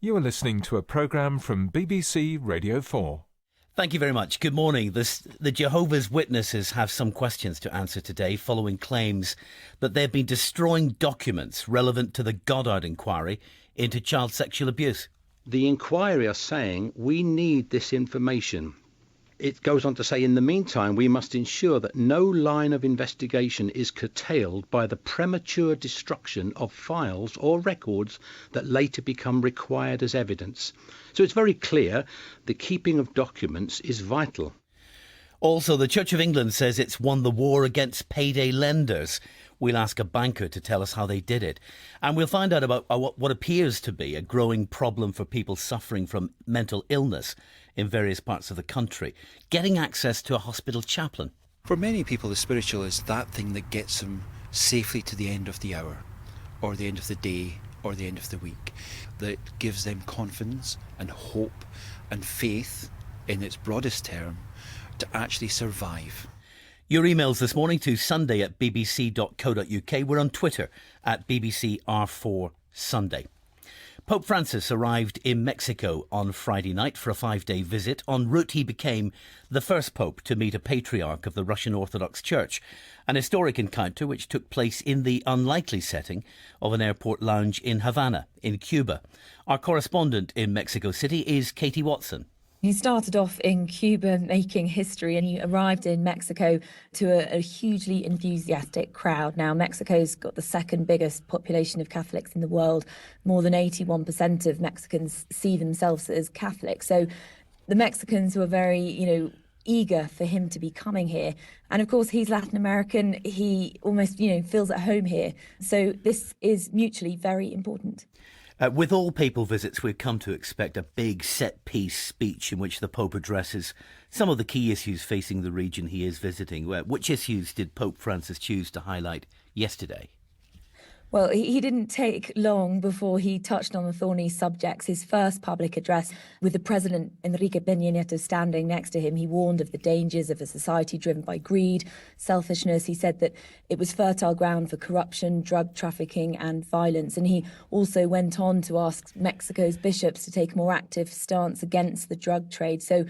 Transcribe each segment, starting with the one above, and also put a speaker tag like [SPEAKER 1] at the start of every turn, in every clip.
[SPEAKER 1] You are listening to a programme from BBC Radio 4.
[SPEAKER 2] Thank you very much. Good morning. The Jehovah's Witnesses have some questions to answer today following claims that they've been destroying documents relevant to the Goddard inquiry into child sexual abuse.
[SPEAKER 3] The inquiry are saying we need this information. It goes on to say, in the meantime, we must ensure that no line of investigation is curtailed by the premature destruction of files or records that later become required as evidence. So it's very clear the keeping of documents is vital.
[SPEAKER 2] Also, the Church of England says it's won the war against payday lenders. We'll ask a banker to tell us how they did it. And we'll find out about what appears to be a growing problem for people suffering from mental illness in various parts of the country, getting access to a hospital chaplain.
[SPEAKER 4] For many people, the spiritual is that thing that gets them safely to the end of the hour, or the end of the day, or the end of the week, that gives them confidence and hope and faith, in its broadest term, to actually survive.
[SPEAKER 2] Your emails this morning to sunday@bbc.co.uk. We're on Twitter @BBCR4Sunday. Pope Francis arrived in Mexico on Friday night for a 5-day visit. En route, he became the first pope to meet a patriarch of the Russian Orthodox Church, an historic encounter which took place in the unlikely setting of an airport lounge in Havana, in Cuba. Our correspondent in Mexico City is Katie Watson.
[SPEAKER 5] He started off in Cuba making history, and he arrived in Mexico to a hugely enthusiastic crowd. Now, Mexico's got the second biggest population of Catholics in the world. More than 81% of Mexicans see themselves as Catholic. So the Mexicans were very, eager for him to be coming here. And of course, he's Latin American. He almost, feels at home here. So this is mutually very important.
[SPEAKER 2] With all papal visits, we've come to expect a big set-piece speech in which the Pope addresses some of the key issues facing the region he is visiting. Which issues did Pope Francis choose to highlight yesterday?
[SPEAKER 5] Well, he didn't take long before he touched on the thorny subjects. His first public address, with the President Enrique Peña Nieto standing next to him, he warned of the dangers of a society driven by greed, selfishness. He said that it was fertile ground for corruption, drug trafficking and violence. And he also went on to ask Mexico's bishops to take a more active stance against the drug trade. So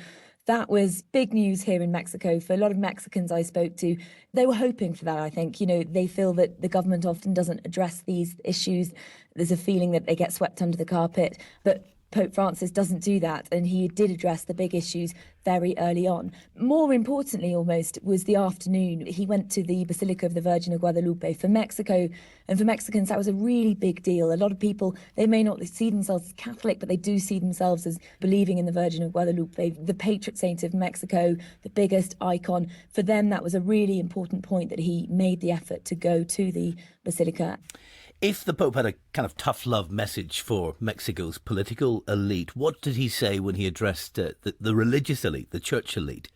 [SPEAKER 5] that was big news here in Mexico. For a lot of Mexicans I spoke to, they were hoping for that, I think. They feel that the government often doesn't address these issues. There's a feeling that they get swept under the carpet. But Pope Francis doesn't do that, and he did address the big issues very early on. More importantly, almost, was the afternoon. He went to the Basilica of the Virgin of Guadalupe. For Mexico, and for Mexicans, that was a really big deal. A lot of people, they may not see themselves as Catholic, but they do see themselves as believing in the Virgin of Guadalupe, the patron saint of Mexico, the biggest icon. For them, that was a really important point that he made the effort to go to the Basilica.
[SPEAKER 2] If the Pope had a kind of tough love message for Mexico's political elite, what did he say when he addressed the religious elite, the church elite?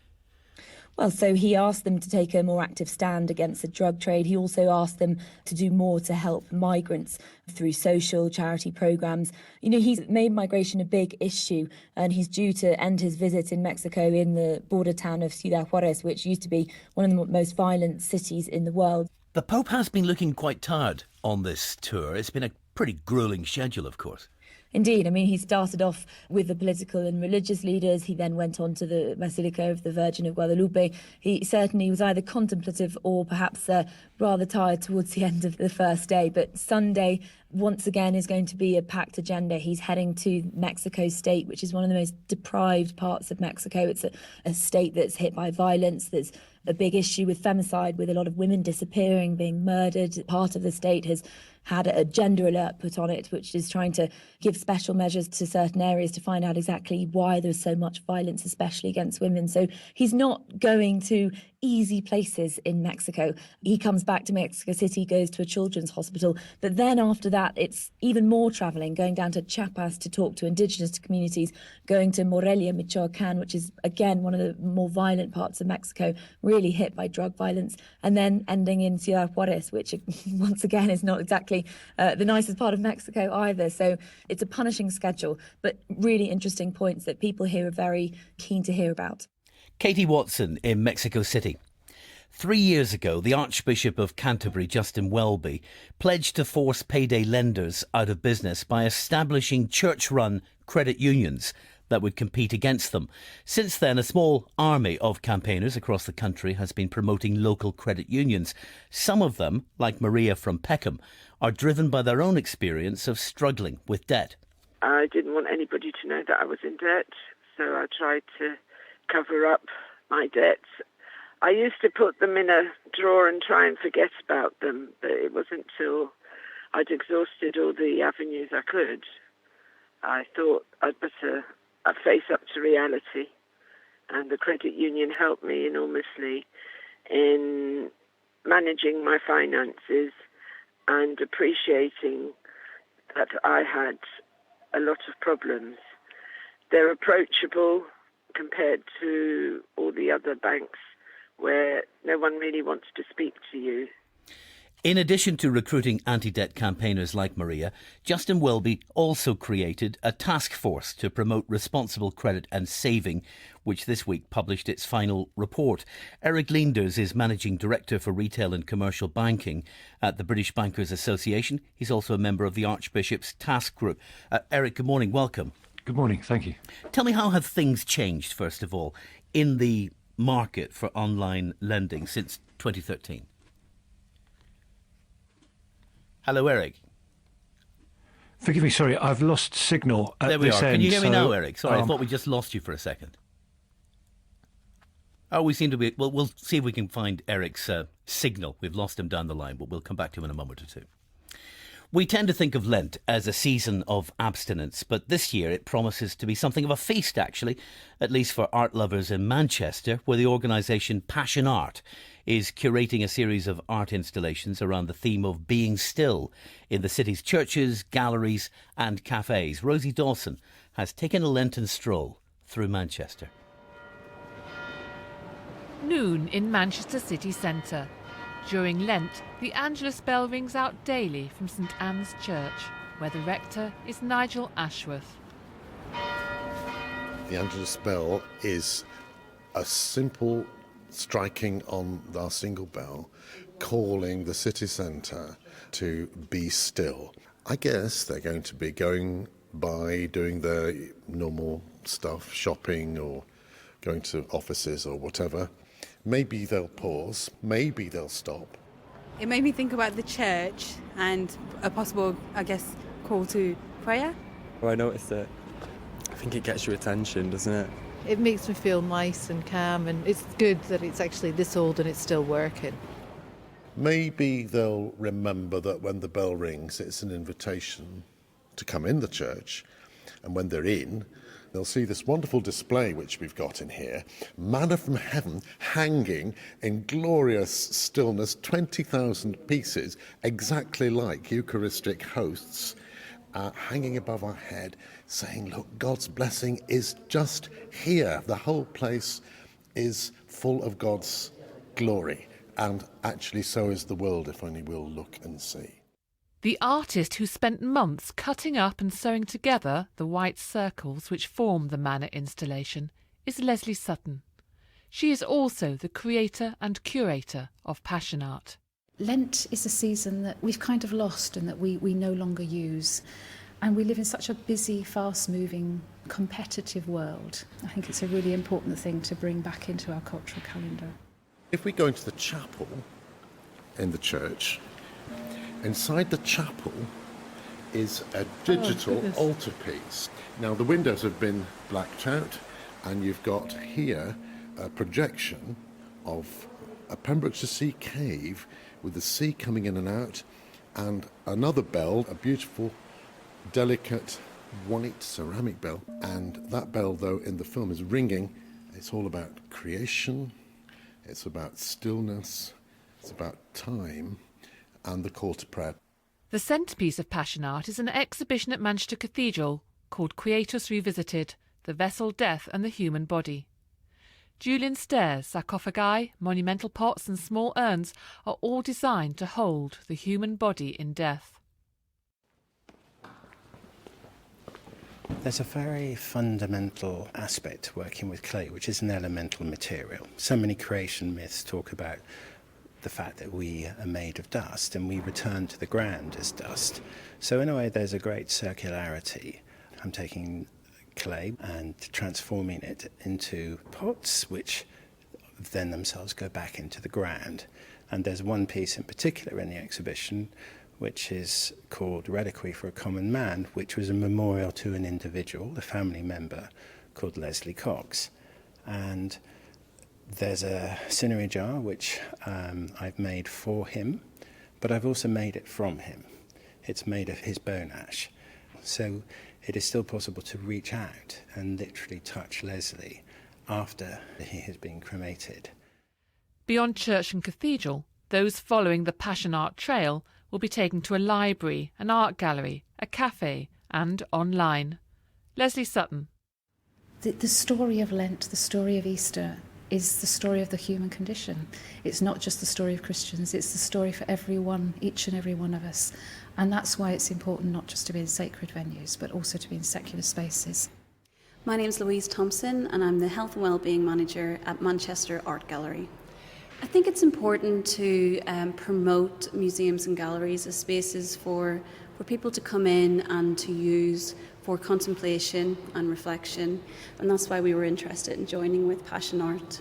[SPEAKER 5] Well, so he asked them to take a more active stand against the drug trade. He also asked them to do more to help migrants through social charity programmes. He's made migration a big issue, and he's due to end his visit in Mexico in the border town of Ciudad Juarez, which used to be one of the most violent cities in the world.
[SPEAKER 2] The Pope has been looking quite tired on this tour. It's been a pretty gruelling schedule, of course.
[SPEAKER 5] Indeed. He started off with the political and religious leaders. He then went on to the Basilica of the Virgin of Guadalupe. He certainly was either contemplative or perhaps rather tired towards the end of the first day. But Sunday, once again, is going to be a packed agenda. He's heading to Mexico State, which is one of the most deprived parts of Mexico. It's a state that's hit by violence. There's a big issue with femicide, with a lot of women disappearing, being murdered. Part of the state has had a gender alert put on it, which is trying to give special measures to certain areas to find out exactly why there's so much violence, especially against women. So he's not going to easy places in Mexico. He comes back to Mexico City, goes to a children's hospital, but then after that it's even more travelling, going down to Chiapas to talk to indigenous communities, going to Morelia, Michoacan, which is again one of the more violent parts of Mexico, really hit by drug violence, and then ending in Ciudad Juarez, which once again is not exactly the nicest part of Mexico either. So it's a punishing schedule, but really interesting points that people here are very keen to hear about.
[SPEAKER 2] Katie Watson in Mexico City. 3 years ago, the Archbishop of Canterbury, Justin Welby, pledged to force payday lenders out of business by establishing church-run credit unions that would compete against them. Since then, a small army of campaigners across the country has been promoting local credit unions. Some of them, like Maria from Peckham, are driven by their own experience of struggling with debt.
[SPEAKER 6] I didn't want anybody to know that I was in debt, so I tried to cover up my debts. I used to put them in a drawer and try and forget about them, but it wasn't until I'd exhausted all the avenues I could. I thought I'd better face up to reality, and the credit union helped me enormously in managing my finances and appreciating that I had a lot of problems. They're approachable compared to all the other banks where no one really wants to speak to you.
[SPEAKER 2] In addition to recruiting anti-debt campaigners like Maria, Justin Welby also created a task force to promote responsible credit and saving, which this week published its final report. Eric Leenders is Managing Director for Retail and Commercial Banking at the British Bankers Association. He's also a member of the Archbishop's Task Group. Eric, good morning. Welcome.
[SPEAKER 1] Good morning. Thank you.
[SPEAKER 2] Tell me, how have things changed, first of all, in the market for online lending since 2013? Hello, Eric.
[SPEAKER 1] Forgive me, sorry, I've lost signal at
[SPEAKER 2] there we
[SPEAKER 1] this
[SPEAKER 2] are.
[SPEAKER 1] end.
[SPEAKER 2] Can you hear me now, Eric? Sorry, I thought we just lost you for a second. Oh, we seem to be... Well, we'll see if we can find Eric's signal. We've lost him down the line, but we'll come back to him in a moment or two. We tend to think of Lent as a season of abstinence, but this year it promises to be something of a feast, actually, at least for art lovers in Manchester, where the organisation Passion Art is curating a series of art installations around the theme of being still in the city's churches, galleries and cafes. Rosie Dawson has taken a Lenten stroll through Manchester.
[SPEAKER 7] Noon in Manchester city centre. During Lent, the Angelus bell rings out daily from St Anne's Church, where the rector is Nigel Ashworth.
[SPEAKER 8] The Angelus bell is a simple striking on our single bell, calling the city centre to be still. I guess they're going to be going by doing their normal stuff, shopping or going to offices or whatever. Maybe they'll pause, maybe they'll stop.
[SPEAKER 9] It made me think about the church and a possible, I guess, call to prayer.
[SPEAKER 10] Well, I noticed that I think it gets your attention, doesn't it?
[SPEAKER 11] It makes me feel nice and calm, and it's good that it's actually this old and it's still working.
[SPEAKER 8] Maybe they'll remember that when the bell rings, it's an invitation to come in the church, and when they're in, they'll see this wonderful display which we've got in here, manna from heaven hanging in glorious stillness, 20,000 pieces, exactly like Eucharistic hosts, hanging above our head, saying, look, God's blessing is just here. The whole place is full of God's glory, and actually so is the world, if only we'll look and see.
[SPEAKER 7] The artist who spent months cutting up and sewing together the white circles which form the manna installation is Leslie Sutton. She is also the creator and curator of Passion Art.
[SPEAKER 12] Lent is a season that we've kind of lost and that we no longer use. And we live in such a busy, fast-moving, competitive world. I think it's a really important thing to bring back into our cultural calendar.
[SPEAKER 8] If we go into the chapel in the church, inside the chapel is a digital altarpiece. Now, the windows have been blacked out, and you've got here a projection of a Pembrokeshire Sea cave with the sea coming in and out, and another bell, a beautiful, delicate, white ceramic bell. And that bell, though, in the film is ringing. It's all about creation, it's about stillness, it's about time, and the call to prayer.
[SPEAKER 7] The centrepiece of Passion Art is an exhibition at Manchester Cathedral called Creatus Revisited, The Vessel, Death and the Human Body. Julian stairs, sarcophagi, monumental pots and small urns are all designed to hold the human body in death.
[SPEAKER 13] There's a very fundamental aspect to working with clay, which is an elemental material. So many creation myths talk about the fact that we are made of dust and we return to the ground as dust. So in a way, there's a great circularity. I'm taking clay and transforming it into pots, which then themselves go back into the ground. And there's one piece in particular in the exhibition which is called Reliquary for a Common Man, which was a memorial to an individual, a family member, called Leslie Cox. And there's a cinerary jar which I've made for him, but I've also made it from him. It's made of his bone ash. So it is still possible to reach out and literally touch Leslie after he has been cremated.
[SPEAKER 7] Beyond church and cathedral, those following the Passion Art Trail will be taken to a library, an art gallery, a cafe and online. Leslie Sutton.
[SPEAKER 12] The story of Lent, the story of Easter, is the story of the human condition. It's not just the story of Christians, it's the story for everyone, each and every one of us. And that's why it's important not just to be in sacred venues, but also to be in secular spaces.
[SPEAKER 14] My name's Louise Thompson and I'm the Health and Wellbeing Manager at Manchester Art Gallery. I think it's important to promote museums and galleries as spaces for people to come in and to use for contemplation and reflection, and that's why we were interested in joining with Passion Art.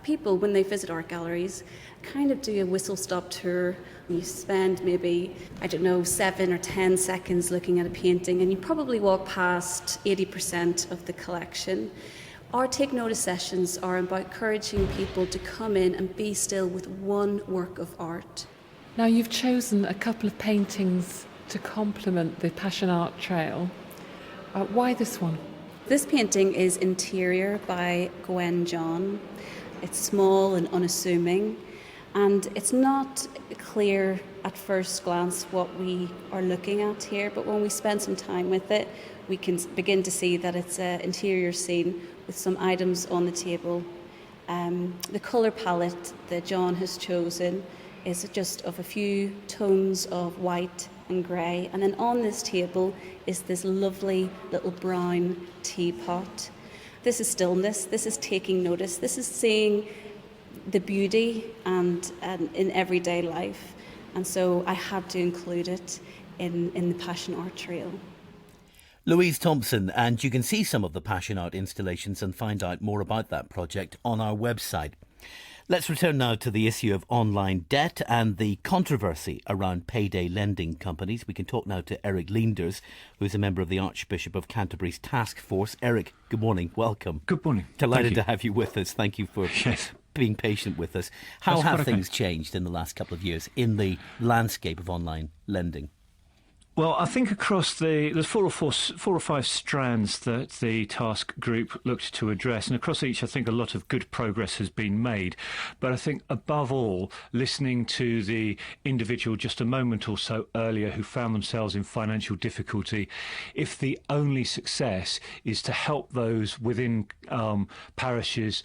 [SPEAKER 14] People, when they visit art galleries, kind of do a whistle-stop tour. You spend maybe, 7 or 10 seconds looking at a painting, and you probably walk past 80% of the collection. Our Take Notice sessions are about encouraging people to come in and be still with one work of art.
[SPEAKER 7] Now, you've chosen a couple of paintings to complement the Passion Art Trail. Why this one?
[SPEAKER 14] This painting is Interior by Gwen John. It's small and unassuming, and it's not clear at first glance what we are looking at here, but when we spend some time with it, we can begin to see that it's an interior scene with some items on the table. The colour palette that John has chosen is just of a few tones of white and grey, and then on this table is this lovely little brown teapot. This is stillness, this is taking notice, this is seeing the beauty and in everyday life, and so I had to include it in the Passion Art Trail.
[SPEAKER 2] Louise Thompson, and you can see some of the Passion Art installations and find out more about that project on our website. Let's return now to the issue of online debt and the controversy around payday lending companies. We can talk now to Eric Leenders, who's a member of the Archbishop of Canterbury's task force. Eric, good morning. Welcome.
[SPEAKER 15] Good morning.
[SPEAKER 2] Delighted to have you with us. Thank you for being patient with us. How have things changed in the last couple of years in the landscape of online lending?
[SPEAKER 15] Well, I think across there's four or five strands that the task group looked to address, and across each I think a lot of good progress has been made. But I think above all, listening to the individual just a moment or so earlier who found themselves in financial difficulty, if the only success is to help those within parishes,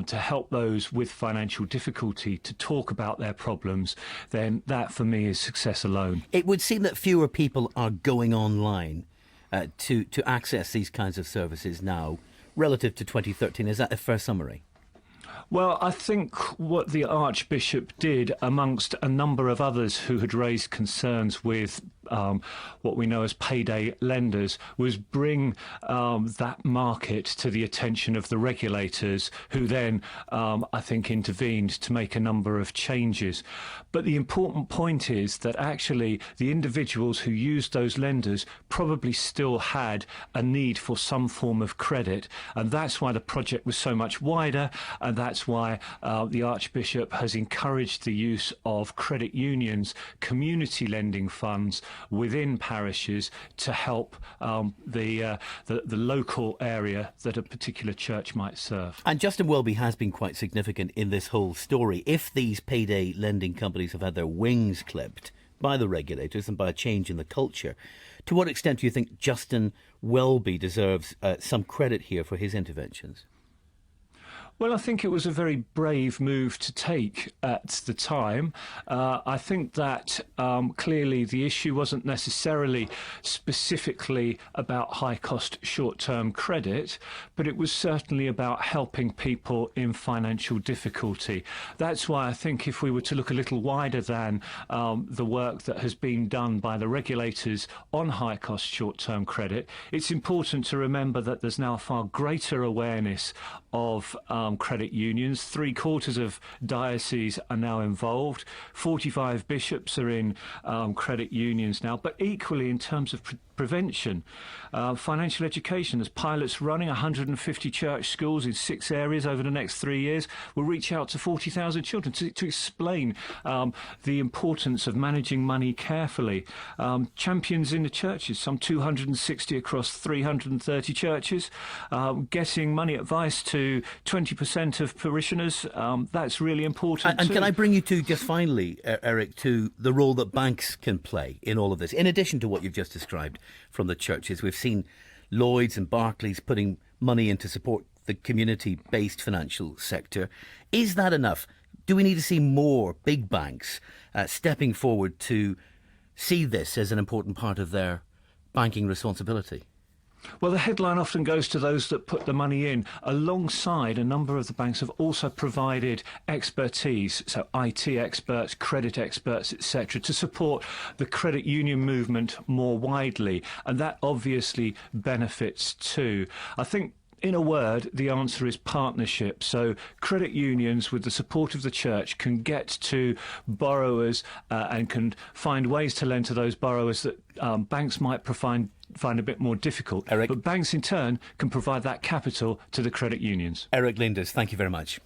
[SPEAKER 15] to help those with financial difficulty to talk about their problems, then that for me is success alone.
[SPEAKER 2] It would seem that fewer people are going online to access these kinds of services now relative to 2013. Is that a fair summary?
[SPEAKER 15] Well, I think what the Archbishop did, amongst a number of others who had raised concerns with what we know as payday lenders, was bring that market to the attention of the regulators, who then, I think, intervened to make a number of changes. But the important point is that actually the individuals who used those lenders probably still had a need for some form of credit, and that's why the project was so much wider, and that's why the Archbishop has encouraged the use of credit unions, community lending funds within parishes to help the local area that a particular church might serve.
[SPEAKER 2] And Justin Welby has been quite significant in this whole story. If these payday lending companies have had their wings clipped by the regulators and by a change in the culture, to what extent do you think Justin Welby deserves some credit here for his interventions?
[SPEAKER 15] Well, I think it was a very brave move to take at the time. I think that clearly the issue wasn't necessarily specifically about high-cost short-term credit, but it was certainly about helping people in financial difficulty. That's why I think if we were to look a little wider than the work that has been done by the regulators on high-cost short-term credit, it's important to remember that there's now a far greater awareness of credit unions. 3/4 of dioceses are now involved. 45 bishops are in credit unions now. But equally, in terms of prevention, financial education, there's pilots running 150 church schools in 6 areas over the next 3 years. Will reach out to 40,000 children to explain the importance of managing money carefully. Champions in the churches, some 260 across 330 churches, getting money advice to 20% of parishioners. That's really important.
[SPEAKER 2] And
[SPEAKER 15] too.
[SPEAKER 2] can I bring you to, just finally, Eric, to the role that banks can play in all of this? In addition to what you've just described from the churches, we've seen Lloyds and Barclays putting money in to support the community-based financial sector. Is that enough? Do we need to see more big banks stepping forward to see this as an important part of their banking responsibility?
[SPEAKER 15] Well, the headline often goes to those that put the money in. Alongside, a number of the banks have also provided expertise, so IT experts, credit experts, etc., to support the credit union movement more widely. And that obviously benefits too. I think, in a word, the answer is partnership. So credit unions, with the support of the church, can get to borrowers and can find ways to lend to those borrowers that banks might find a bit more difficult.
[SPEAKER 2] Eric.
[SPEAKER 15] But banks, in turn, can provide that capital to the credit unions.
[SPEAKER 2] Eric Linders, thank you very much.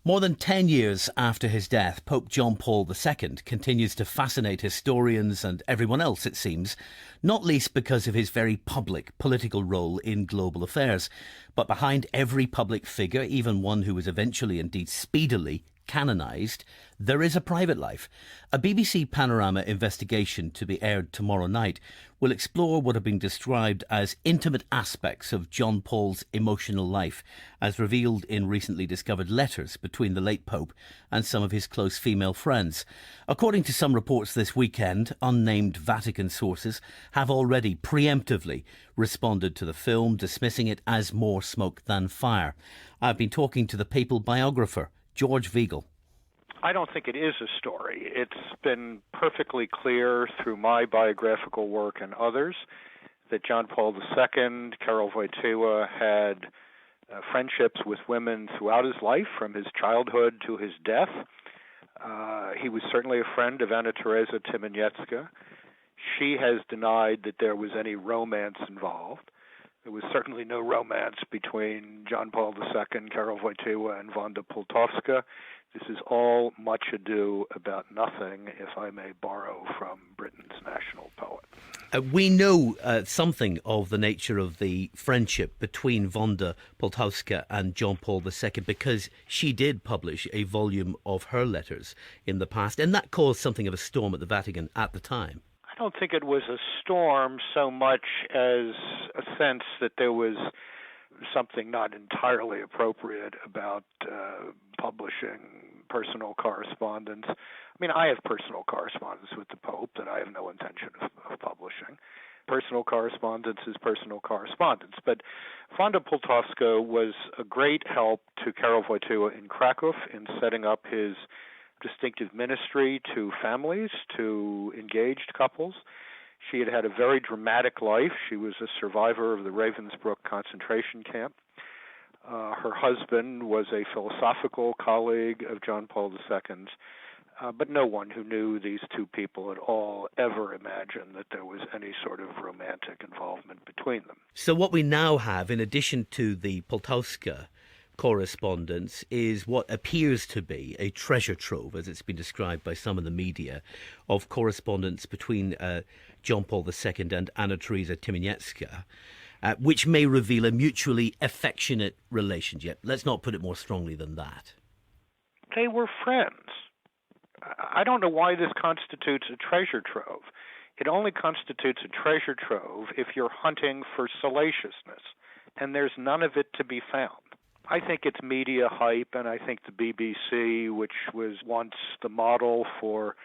[SPEAKER 2] More than 10 years after his death, Pope John Paul II continues to fascinate historians and everyone else, it seems, not least because of his very public political role in global affairs. But behind every public figure, even one who was eventually, indeed speedily, canonised, there is a private life. A BBC Panorama investigation to be aired tomorrow night will explore what have been described as intimate aspects of John Paul's emotional life, as revealed in recently discovered letters between the late Pope and some of his close female friends. According to some reports this weekend, unnamed Vatican sources have already preemptively responded to the film, dismissing it as more smoke than fire. I've been talking to the papal biographer, George Vigel.
[SPEAKER 16] I don't think it is a story. It's been perfectly clear through my biographical work and others that John Paul II, Karol Wojtyła, had friendships with women throughout his life, from his childhood to his death. He was certainly a friend of Anna Teresa Tymieniecka. She has denied that there was any romance involved. There was certainly no romance between John Paul II, Karol Wojtyła, and Wanda Pultowska. This is all much ado about nothing, if I may borrow from Britain's national poet.
[SPEAKER 2] We know something of the nature of the friendship between Wanda Pultowska and John Paul II, because she did publish a volume of her letters in the past, and that caused something of a storm at the Vatican at the time.
[SPEAKER 16] I don't think it was a storm so much as a sense that there was something not entirely appropriate about publishing personal correspondence. I mean, I have personal correspondence with the Pope that I have no intention of publishing. Personal correspondence is personal correspondence. But Wanda Pultowska was a great help to Karol Wojtyła in Krakow in setting up his distinctive ministry to families, to engaged couples. She had had a very dramatic life. She was a survivor of the Ravensbrück concentration camp. Her husband was a philosophical colleague of John Paul II's, but no one who knew these two people at all ever imagined that there was any sort of romantic involvement between them.
[SPEAKER 2] So what we now have, in addition to the Pultowska correspondence, is what appears to be a treasure trove, as it's been described by some of the media, of correspondence between John Paul II and Anna Teresa Tymieniecka, which may reveal a mutually affectionate relationship. Let's not put it more strongly than that.
[SPEAKER 16] They were friends. I don't know why this constitutes a treasure trove. It only constitutes a treasure trove if you're hunting for salaciousness, and there's none of it to be found. I think it's media hype, and I think the BBC, which was once the model for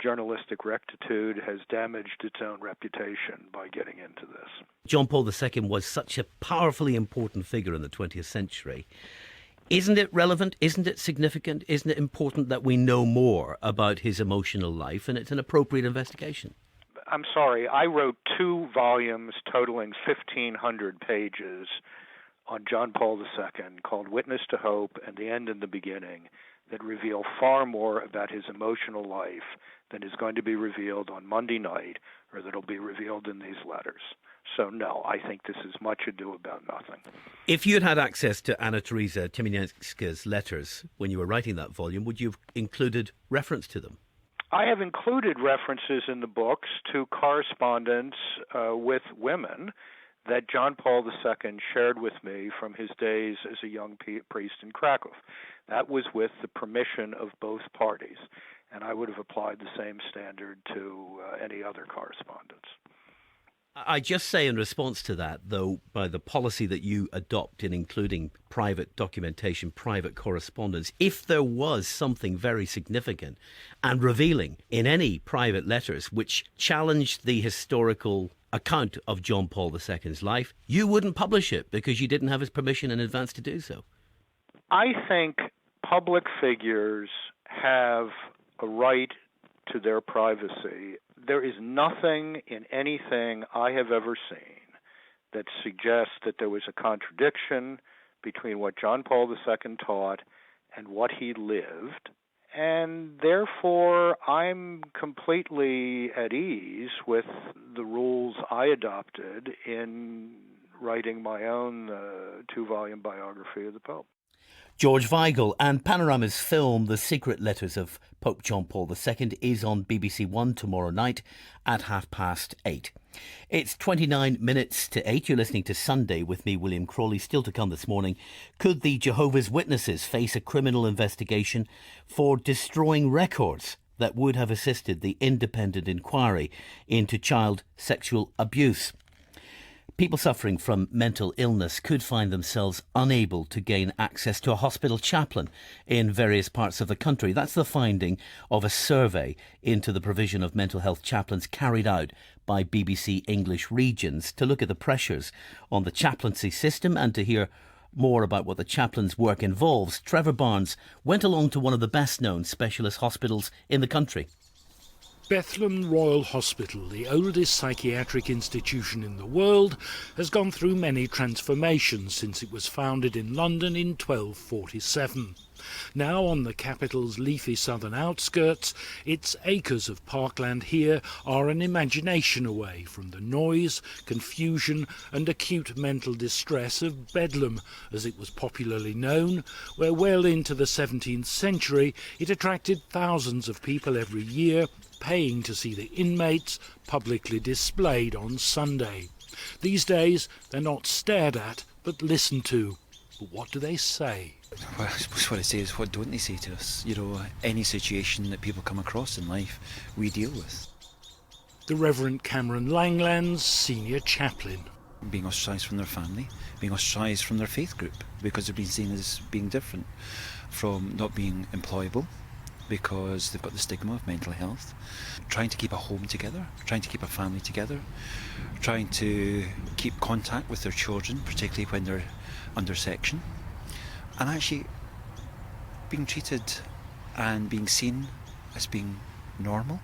[SPEAKER 16] journalistic rectitude, has damaged its own reputation by getting into this.
[SPEAKER 2] John Paul II was such a powerfully important figure in the 20th century. Isn't it relevant? Isn't it significant? Isn't it important that we know more about his emotional life, and it's an appropriate investigation?
[SPEAKER 16] I'm sorry, I wrote 2 volumes totaling 1,500 pages on John Paul II called Witness to Hope and The End and the Beginning that reveal far more about his emotional life than is going to be revealed on Monday night or that will be revealed in these letters. So, no, I think this is much ado about nothing.
[SPEAKER 2] If you had had access to Anna Teresa Tymieniecka's letters when you were writing that volume, would you have included reference to them?
[SPEAKER 16] I have included references in the books to correspondence with women that John Paul II shared with me from his days as a young priest in Krakow. That was with the permission of both parties, and I would have applied the same standard to any other correspondence.
[SPEAKER 2] I just say in response to that, though, by the policy that you adopt in including private documentation, private correspondence, if there was something very significant and revealing in any private letters which challenged the historical account of John Paul II's life, you wouldn't publish it because you didn't have his permission in advance to do so.
[SPEAKER 16] I think public figures have a right to their privacy. There is nothing in anything I have ever seen that suggests that there was a contradiction between what John Paul II taught and what he lived. And therefore, I'm completely at ease with the rules I adopted in writing my own 2-volume biography of the Pope.
[SPEAKER 2] George Weigel, and Panorama's film The Secret Letters of Pope John Paul II is on BBC One tomorrow night at 8:30. It's 29 minutes to 8. You're listening to Sunday with me, William Crawley. Still to come this morning, could the Jehovah's Witnesses face a criminal investigation for destroying records that would have assisted the independent inquiry into child sexual abuse? People suffering from mental illness could find themselves unable to gain access to a hospital chaplain in various parts of the country. That's the finding of a survey into the provision of mental health chaplains carried out by BBC English Regions to look at the pressures on the chaplaincy system and to hear more about what the chaplain's work involves. Trevor Barnes went along to one of the best-known specialist hospitals in the country.
[SPEAKER 17] Bethlehem Royal Hospital, the oldest psychiatric institution in the world, has gone through many transformations since it was founded in London in 1247. Now on the capital's leafy southern outskirts, its acres of parkland here are an imagination away from the noise, confusion and acute mental distress of Bedlam, as it was popularly known, where well into the 17th century it attracted thousands of people every year, paying to see the inmates publicly displayed on Sunday. These days they're not stared at but listened to. But what do they say?
[SPEAKER 4] Well, I suppose what I say is, what don't they say to us? You know, any situation that people come across in life, we deal with.
[SPEAKER 17] The Reverend Cameron Langland's senior chaplain.
[SPEAKER 4] Being ostracised from their family, being ostracised from their faith group, because they're being seen as being different, from not being employable, because they've got the stigma of mental health, trying to keep a home together, trying to keep a family together, trying to keep contact with their children, particularly when they're under section, and actually being treated and being seen as being normal.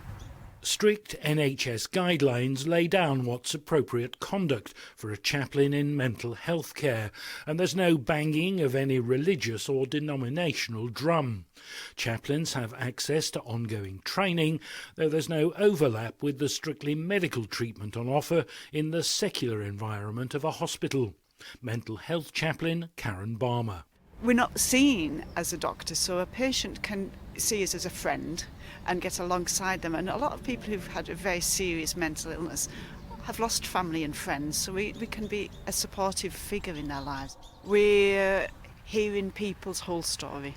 [SPEAKER 17] Strict NHS guidelines lay down what's appropriate conduct for a chaplain in mental health care, and there's no banging of any religious or denominational drum. Chaplains have access to ongoing training, though there's no overlap with the strictly medical treatment on offer in the secular environment of a hospital. Mental health chaplain Karen Barmer.
[SPEAKER 18] We're not seen as a doctor, so a patient can see us as a friend and get alongside them. And a lot of people who've had a very serious mental illness have lost family and friends, so we can be a supportive figure in their lives. We're hearing people's whole story.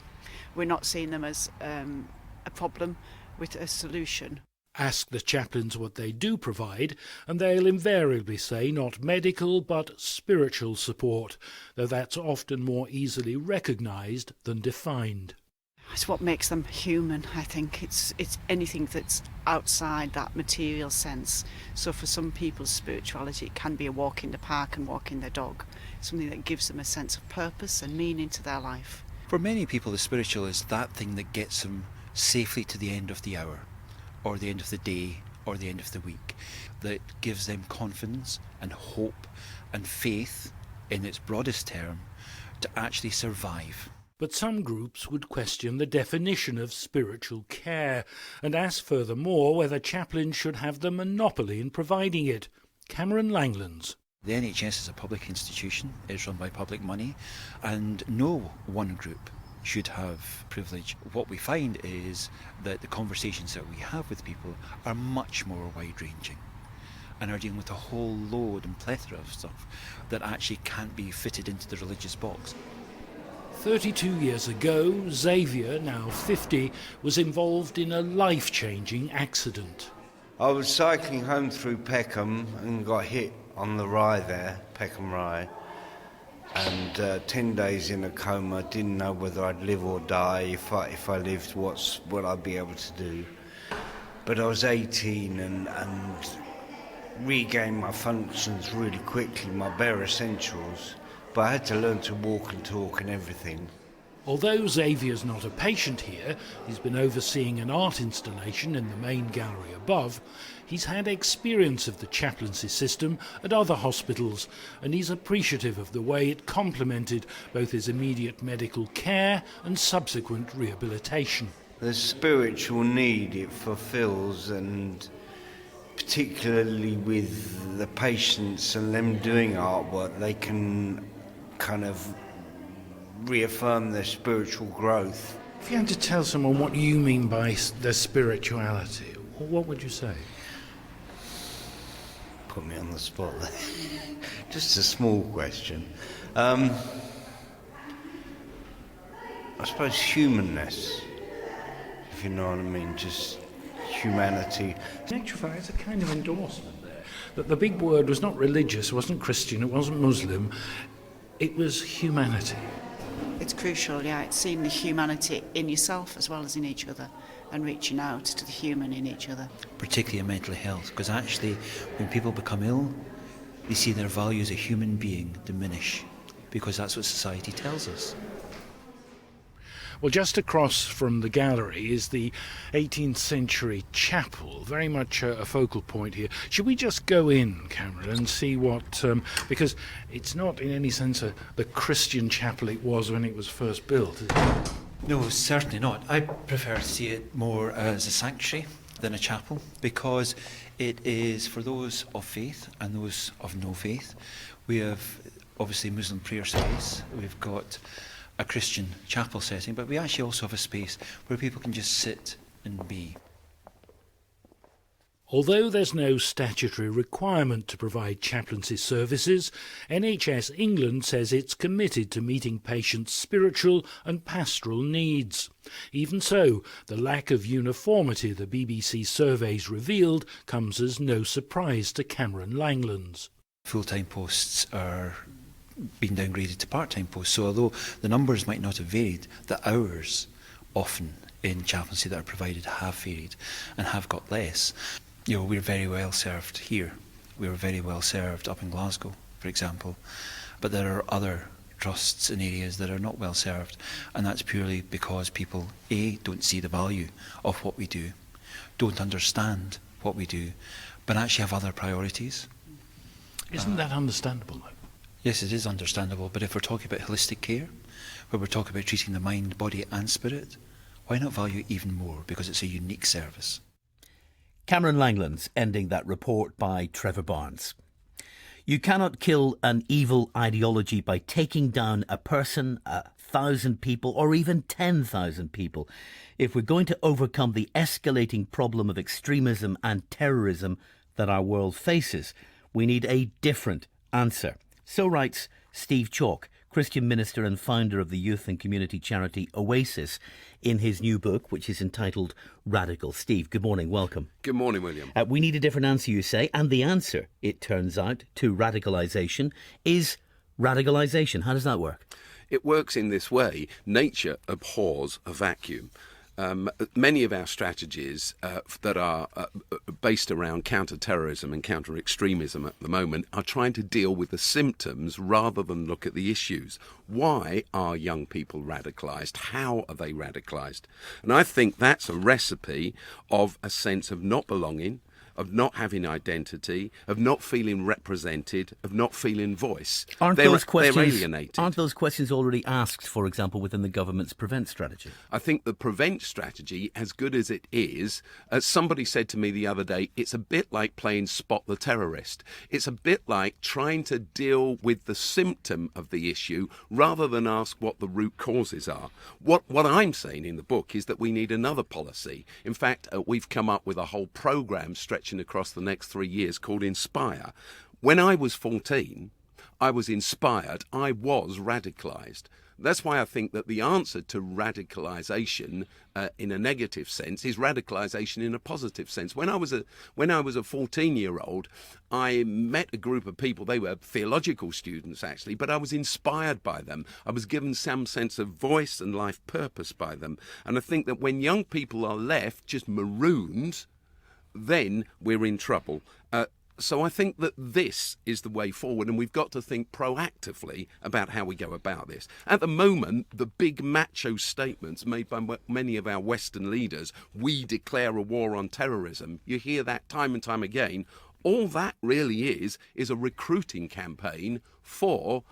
[SPEAKER 18] We're not seeing them as a problem with a solution.
[SPEAKER 17] Ask the chaplains what they do provide, and they'll invariably say not medical but spiritual support, though that's often more easily recognised than defined.
[SPEAKER 18] It's what makes them human, I think. It's anything that's outside that material sense. So for some people, spirituality can be a walk in the park and walking their dog, something that gives them a sense of purpose and meaning to their life.
[SPEAKER 4] For many people, the spiritual is that thing that gets them safely to the end of the hour, or the end of the day, or the end of the week, that gives them confidence and hope and faith, in its broadest term, to actually survive.
[SPEAKER 17] But some groups would question the definition of spiritual care and ask furthermore whether chaplains should have the monopoly in providing it. Cameron Langlands.
[SPEAKER 4] The NHS is a public institution, it's run by public money, and no one group should have privilege. What we find is that the conversations that we have with people are much more wide-ranging and are dealing with a whole load and plethora of stuff that actually can't be fitted into the religious box.
[SPEAKER 17] 32 years ago, Xavier, now 50, was involved in a life-changing accident.
[SPEAKER 19] I was cycling home through Peckham and got hit on the Rye there, Peckham Rye, and 10 days in a coma. Didn't know whether I'd live or die. If I lived, what I'd be able to do. But I was 18 and regained my functions really quickly, my bare essentials. But I had to learn to walk and talk and everything.
[SPEAKER 17] Although Xavier's not a patient here, he's been overseeing an art installation in the main gallery above, he's had experience of the chaplaincy system at other hospitals, and he's appreciative of the way it complemented both his immediate medical care and subsequent rehabilitation.
[SPEAKER 19] The spiritual need it fulfills, and particularly with the patients and them doing artwork, they can kind of reaffirm their spiritual growth.
[SPEAKER 17] If you had to tell someone what you mean by their spirituality, what would you say?
[SPEAKER 19] Put me on the spot there. Just a small question. I suppose humanness, if you know what I mean, just humanity.
[SPEAKER 17] In actual fact, it's a kind of endorsement there, that the big word was not religious, it wasn't Christian, it wasn't Muslim, it was humanity.
[SPEAKER 18] It's crucial, yeah, it's seeing the humanity in yourself as well as in each other and reaching out to the human in each other.
[SPEAKER 4] Particularly in mental health, because actually when people become ill, they see their value as a human being diminish, because that's what society tells us.
[SPEAKER 17] Well, just across from the gallery is the 18th century chapel, very much a focal point here. Should we just go in, Cameron, and see what... because it's not in any sense the Christian chapel it was when it was first built, is it?
[SPEAKER 4] No, certainly not. I prefer to see it more as a sanctuary than a chapel, because it is for those of faith and those of no faith. We have, obviously, Muslim prayer space. We've got a Christian chapel setting, but we actually also have a space where people can just sit and be.
[SPEAKER 17] Although there's no statutory requirement to provide chaplaincy services, NHS England says it's committed to meeting patients' spiritual and pastoral needs. Even so, the lack of uniformity the BBC surveys revealed comes as no surprise to Cameron Langlands.
[SPEAKER 4] Full-time posts are being downgraded to part-time posts, so although the numbers might not have varied, the hours often in chaplaincy that are provided have varied and have got less. You know, we're very well served here. We were very well served up in Glasgow, for example, but there are other trusts in areas that are not well served, and that's purely because people, A, don't see the value of what we do, don't understand what we do, but actually have other priorities.
[SPEAKER 17] Isn't that understandable, though?
[SPEAKER 4] Yes, it is understandable, but if we're talking about holistic care, where we're talking about treating the mind, body and spirit, why not value even more, because it's a unique service.
[SPEAKER 2] Cameron Langlands ending that report by Trevor Barnes. You cannot kill an evil ideology by taking down a person, 1,000 people, or even 10,000 people. If we're going to overcome the escalating problem of extremism and terrorism that our world faces, we need a different answer. So writes Steve Chalk, Christian minister and founder of the youth and community charity Oasis, in his new book, which is entitled Radical. Steve, good morning, welcome.
[SPEAKER 20] Good morning, William.
[SPEAKER 2] We need a different answer, you say, and the answer, it turns out, to radicalisation is radicalisation. How does that work?
[SPEAKER 20] It works in this way. Nature abhors a vacuum. Many of our strategies that are based around counter-terrorism and counter-extremism at the moment are trying to deal with the symptoms rather than look at the issues. Why are young people radicalised? How are they radicalised? And I think that's a recipe of a sense of not belonging, of not having identity, of not feeling represented, of not feeling voice. They're alienated.
[SPEAKER 2] Aren't those questions already asked, for example, within the government's prevent strategy?
[SPEAKER 20] I think the prevent strategy, as good as it is, as somebody said to me the other day, it's a bit like playing Spot the Terrorist. It's a bit like trying to deal with the symptom of the issue rather than ask what the root causes are. What I'm saying in the book is that we need another policy. In fact, we've come up with a whole programme stretching across the next 3 years called Inspire. When I was 14, I was inspired. I was radicalised. That's why I think that the answer to radicalisation in a negative sense is radicalisation in a positive sense. When I was a 14-year-old, I met a group of people. They were theological students, actually, but I was inspired by them. I was given some sense of voice and life purpose by them. And I think that when young people are left just marooned, then we're in trouble. So I think that this is the way forward, and we've got to think proactively about how we go about this. At the moment, the big macho statements made by many of our Western leaders, we declare a war on terrorism, you hear that time and time again. All that really is a recruiting campaign for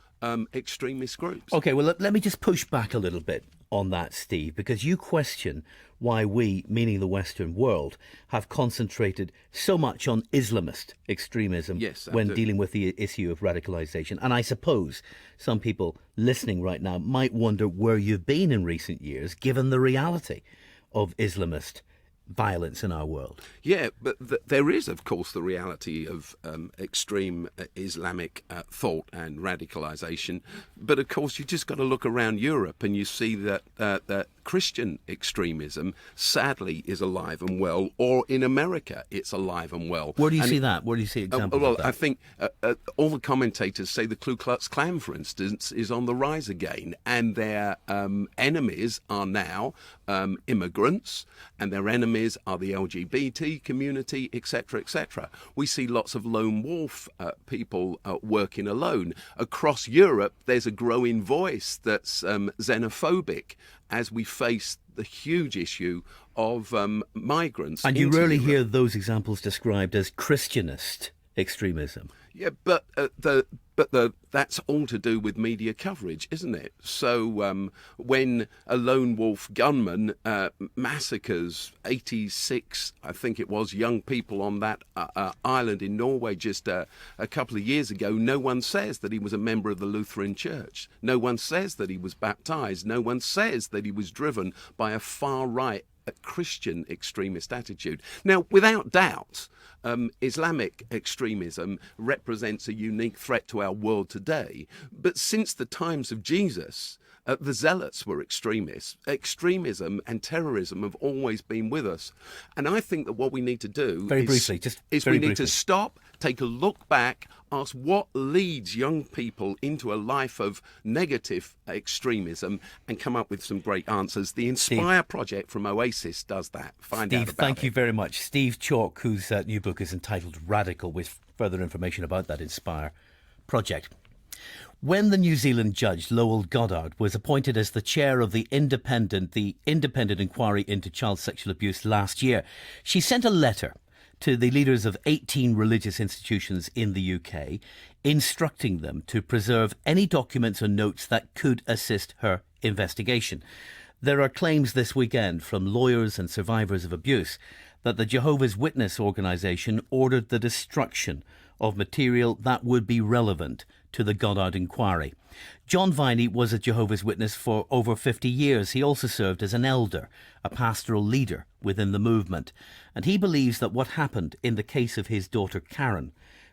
[SPEAKER 20] extremist groups.
[SPEAKER 2] OK, well, let me just push back a little bit on that, Steve, because you question why we, meaning the Western world, have concentrated so much on Islamist extremism when dealing with the issue of radicalisation. And I suppose some people listening right now might wonder where you've been in recent years, given the reality of Islamist violence in our world.
[SPEAKER 20] Yeah, but there is, of course, the reality of extreme Islamic thought and radicalisation. But, of course, you just got to look around Europe and you see that Christian extremism, sadly, is alive and well, or in America, it's alive and well.
[SPEAKER 2] Where do you see that? Where do you see examples of that?
[SPEAKER 20] I think all the commentators say the Ku Klux Klan, for instance, is on the rise again, and their enemies are now immigrants, and their enemies are the LGBT community, etc., etc. We see lots of lone wolf people working alone. Across Europe, there's a growing voice that's xenophobic as we face the huge issue of migrants.
[SPEAKER 2] And you rarely hear those examples described as Christianist extremism.
[SPEAKER 20] Yeah, but that's all to do with media coverage, isn't it? So when a lone wolf gunman massacres 86, I think it was, young people on that island in Norway just a couple of years ago, no one says that he was a member of the Lutheran Church. No one says that he was baptized. No one says that he was driven by a far-right Christian extremist attitude. Now, without doubt, Islamic extremism represents a unique threat to our world today. But since the times of Jesus, the zealots were extremists. Extremism and terrorism have always been with us. And I think that what we need to do need to stop, take a look back, ask what leads young people into a life of negative extremism, and come up with some great answers. The Inspire project from Oasis does that. Find out about it.
[SPEAKER 2] Thank you very much. Steve Chalk, whose new book is entitled Radical, with further information about that Inspire project. When the New Zealand judge, Lowell Goddard, was appointed as the chair of the independent inquiry into child sexual abuse last year, she sent a letter to the leaders of 18 religious institutions in the UK, instructing them to preserve any documents or notes that could assist her investigation. There are claims this weekend from lawyers and survivors of abuse that the Jehovah's Witness organisation ordered the destruction of material that would be relevant to the Goddard inquiry. John Viney was a Jehovah's Witness for over 50 years. He also served as an elder, a pastoral leader within the movement. And he believes that what happened in the case of his daughter Karen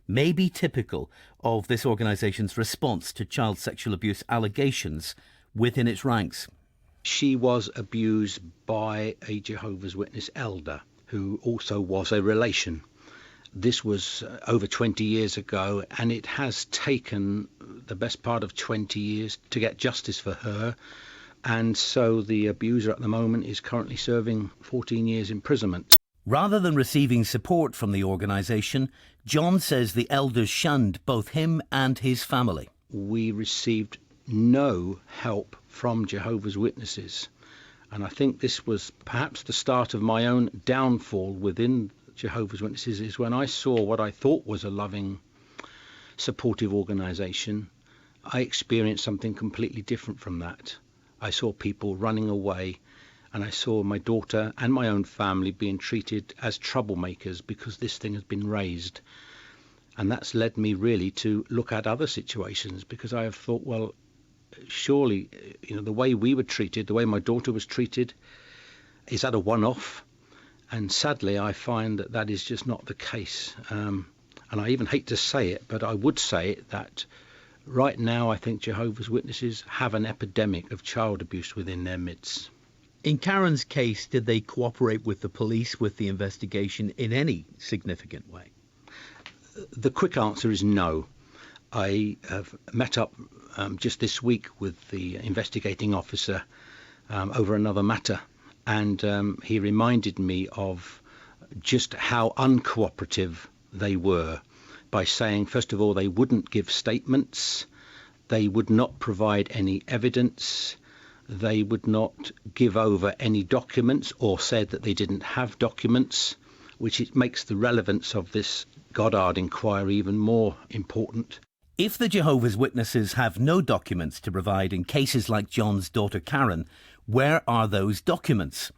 [SPEAKER 2] may be typical of this organisation's response to child sexual abuse allegations within its ranks.
[SPEAKER 3] She was abused by a Jehovah's Witness elder who also was a relation. This was over 20 years ago, and it has taken the best part of 20 years to get justice for her. And so the abuser at the moment is currently serving 14 years imprisonment.
[SPEAKER 2] Rather than receiving support from the organisation, John says the elders shunned both him and his family.
[SPEAKER 3] We received no help from Jehovah's Witnesses, and I think this was perhaps the start of my own downfall within Jehovah's Witnesses, is when I saw what I thought was a loving, supportive organisation, I experienced something completely different from that. I saw people running away, and I saw my daughter and my own family being treated as troublemakers because this thing has been raised. And that's led me really to look at other situations, because I have thought, well, surely, the way we were treated, the way my daughter was treated, is that a one-off? And sadly, I find that that is just not the case. And I even hate to say it, but I would say it, that right now I think Jehovah's Witnesses have an epidemic of child abuse within their midst.
[SPEAKER 2] In Karen's case, did they cooperate with the police with the investigation in any significant way?
[SPEAKER 3] The quick answer is no. I have met up just this week with the investigating officer over another matter, and he reminded me of just how uncooperative they were by saying, first of all, they wouldn't give statements, they would not provide any evidence, they would not give over any documents, or said that they didn't have documents, which it makes the relevance of this Goddard inquiry even more important.
[SPEAKER 2] If the Jehovah's Witnesses have no documents to provide in cases like John's daughter Karen, where are those documents?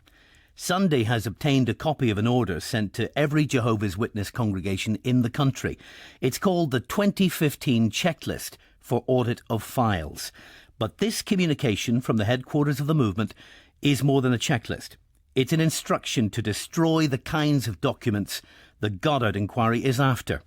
[SPEAKER 2] Sunday has obtained a copy of an order sent to every Jehovah's Witness congregation in the country. It's called the 2015 Checklist for Audit of Files. But this communication from the headquarters of the movement is more than a checklist. It's an instruction to destroy the kinds of documents the Goddard inquiry is after.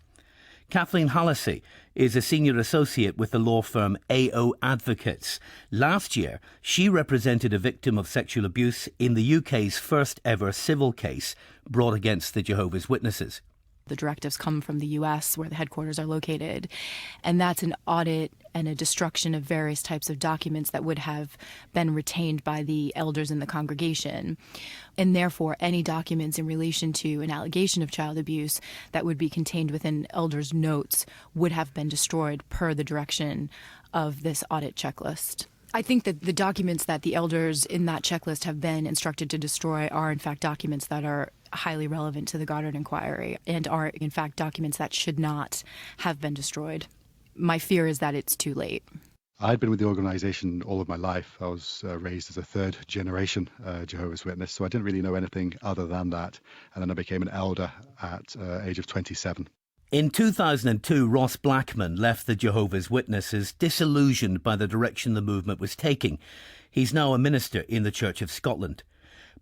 [SPEAKER 2] Kathleen Hallisey is a senior associate with the law firm AO Advocates. Last year, she represented a victim of sexual abuse in the UK's first ever civil case brought against the Jehovah's Witnesses.
[SPEAKER 21] The directives come from the US, where the headquarters are located, and that's an audit and a destruction of various types of documents that would have been retained by the elders in the congregation. And therefore, any documents in relation to an allegation of child abuse that would be contained within elders' notes would have been destroyed per the direction of this audit checklist. I think that the documents that the elders in that checklist have been instructed to destroy are, in fact, documents that are highly relevant to the Goddard inquiry and are, in fact, documents that should not have been destroyed. My fear is that it's too late.
[SPEAKER 22] I'd been with the organisation all of my life. I was raised as a third generation Jehovah's Witness, so I didn't really know anything other than that. And then I became an elder at age of 27.
[SPEAKER 2] In 2002, Ross Blackman left the Jehovah's Witnesses disillusioned by the direction the movement was taking. He's now a minister in the Church of Scotland.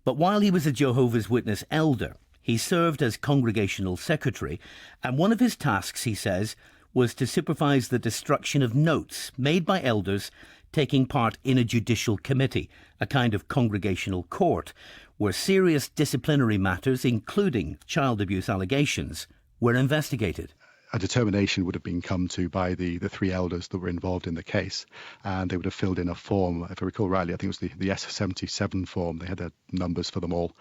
[SPEAKER 2] But while he was a Jehovah's Witness elder, he served as congregational secretary, and one of his tasks, he says, was to supervise the destruction of notes made by elders taking part in a judicial committee, a kind of congregational court, where serious disciplinary matters, including child abuse allegations, were investigated.
[SPEAKER 22] A determination would have been come to by the three elders that were involved in the case, and they would have filled in a form. If I recall rightly, I think it was the S77 form. They had their numbers for them all.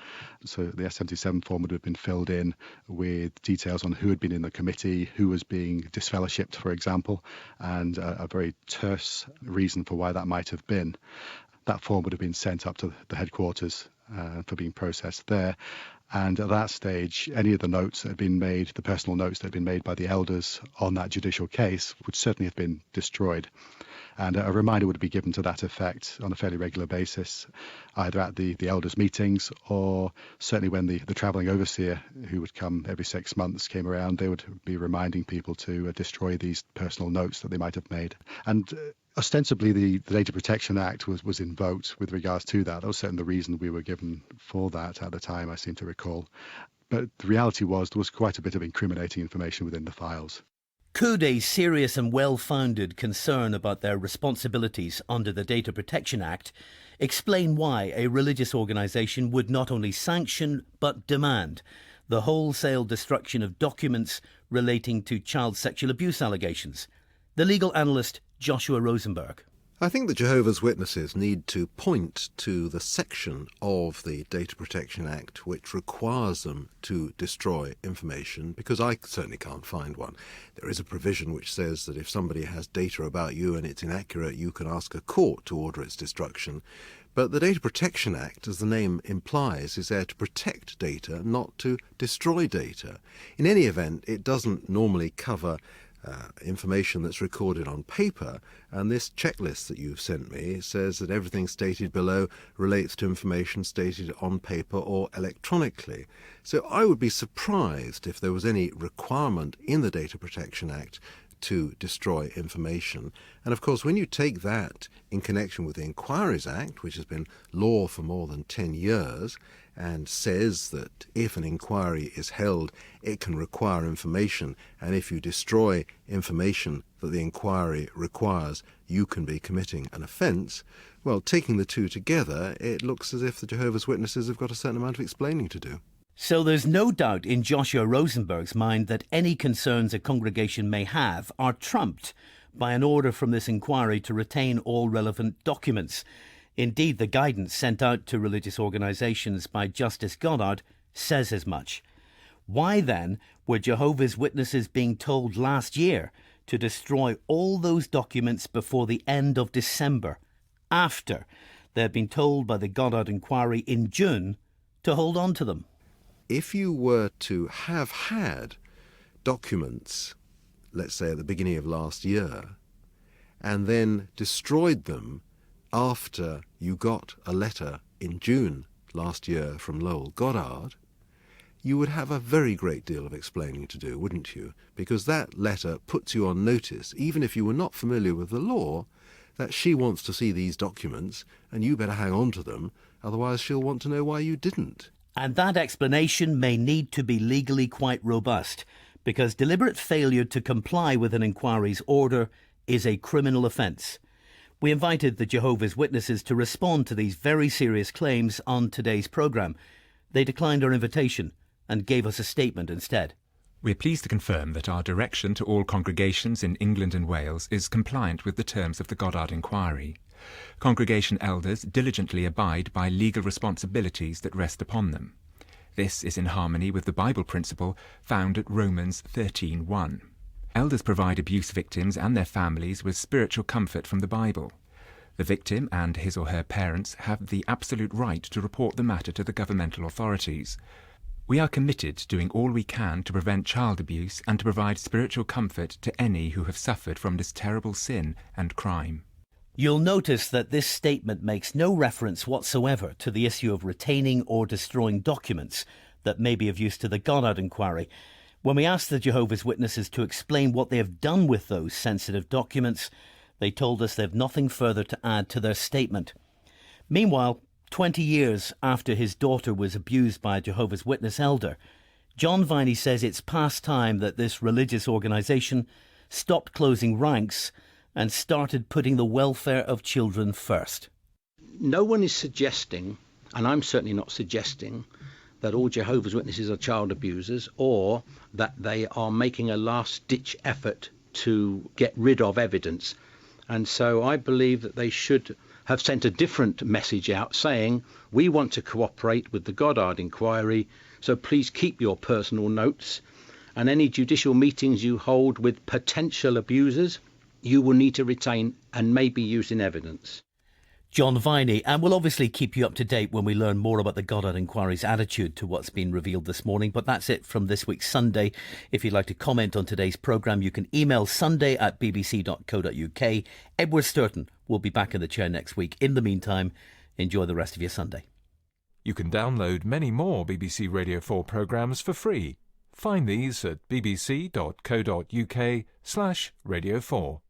[SPEAKER 22] So the S77 form would have been filled in with details on who had been in the committee, who was being disfellowshipped, for example, and a very terse reason for why that might have been. That form would have been sent up to the headquarters for being processed there. And at that stage, any of the notes that had been made, the personal notes that had been made by the elders on that judicial case, would certainly have been destroyed. And a reminder would be given to that effect on a fairly regular basis, either at the elders' meetings or certainly when the travelling overseer, who would come every 6 months, came around, they would be reminding people to destroy these personal notes that they might have made. And ostensibly, the Data Protection Act was invoked with regards to that. That was certainly the reason we were given for that at the time, I seem to recall. But the reality was there was quite a bit of incriminating information within the files.
[SPEAKER 2] Could a serious and well-founded concern about their responsibilities under the Data Protection Act explain why a religious organisation would not only sanction but demand the wholesale destruction of documents relating to child sexual abuse allegations? The legal analyst Joshua Rosenberg.
[SPEAKER 5] I think the Jehovah's Witnesses need to point to the section of the Data Protection Act which requires them to destroy information, because I certainly can't find one. There is a provision which says that if somebody has data about you and it's inaccurate, you can ask a court to order its destruction. But the Data Protection Act, as the name implies, is there to protect data, not to destroy data. In any event, it doesn't normally cover information that's recorded on paper, and this checklist that you've sent me says that everything stated below relates to information stated on paper or electronically. So I would be surprised if there was any requirement in the Data Protection Act to destroy information. And of course, when you take that in connection with the Inquiries Act, which has been law for more than 10 years, and says that if an inquiry is held, it can require information, and if you destroy information that the inquiry requires, you can be committing an offence. Well, taking the two together, it looks as if the Jehovah's Witnesses have got a certain amount of explaining to do.
[SPEAKER 2] So there's no doubt in Joshua Rosenberg's mind that any concerns a congregation may have are trumped by an order from this inquiry to retain all relevant documents. Indeed, the guidance sent out to religious organisations by Justice Goddard says as much. Why then were Jehovah's Witnesses being told last year to destroy all those documents before the end of December, after they had been told by the Goddard inquiry in June to hold on to them?
[SPEAKER 5] If you were to have had documents, let's say at the beginning of last year, and then destroyed them after you got a letter in June last year from Lowell Goddard, you would have a very great deal of explaining to do, wouldn't you? Because that letter puts you on notice, even if you were not familiar with the law, that she wants to see these documents and you better hang on to them, otherwise she'll want to know why you didn't.
[SPEAKER 2] And that explanation may need to be legally quite robust, because deliberate failure to comply with an inquiry's order is a criminal offence. We invited the Jehovah's Witnesses to respond to these very serious claims on today's programme. They declined our invitation and gave us a statement instead.
[SPEAKER 1] We're pleased to confirm that our direction to all congregations in England and Wales is compliant with the terms of the Goddard inquiry. Congregation elders diligently abide by legal responsibilities that rest upon them. This is in harmony with the Bible principle found at Romans 13:1. Elders provide abuse victims and their families with spiritual comfort from the Bible. The victim and his or her parents have the absolute right to report the matter to the governmental authorities. We are committed to doing all we can to prevent child abuse and to provide spiritual comfort to any who have suffered from this terrible sin and crime.
[SPEAKER 2] You'll notice that this statement makes no reference whatsoever to the issue of retaining or destroying documents that may be of use to the Goddard inquiry. When we asked the Jehovah's Witnesses to explain what they have done with those sensitive documents, they told us they have nothing further to add to their statement. Meanwhile, 20 years after his daughter was abused by a Jehovah's Witness elder, John Viney says it's past time that this religious organisation stopped closing ranks and started putting the welfare of children first.
[SPEAKER 3] No one is suggesting, and I'm certainly not suggesting, that all Jehovah's Witnesses are child abusers or that they are making a last-ditch effort to get rid of evidence. And so I believe that they should have sent a different message out saying, we want to cooperate with the Goddard inquiry, so please keep your personal notes, and any judicial meetings you hold with potential abusers, you will need to retain and may be used in evidence.
[SPEAKER 2] John Viney, and we'll obviously keep you up to date when we learn more about the Goddard inquiry's attitude to what's been revealed this morning. But that's it from this week's Sunday. If you'd like to comment on today's programme, you can email sunday@bbc.co.uk. Edward Sturton will be back in the chair next week. In the meantime, enjoy the rest of your Sunday.
[SPEAKER 1] You can download many more BBC Radio 4 programmes for free. Find these at bbc.co.uk/Radio 4.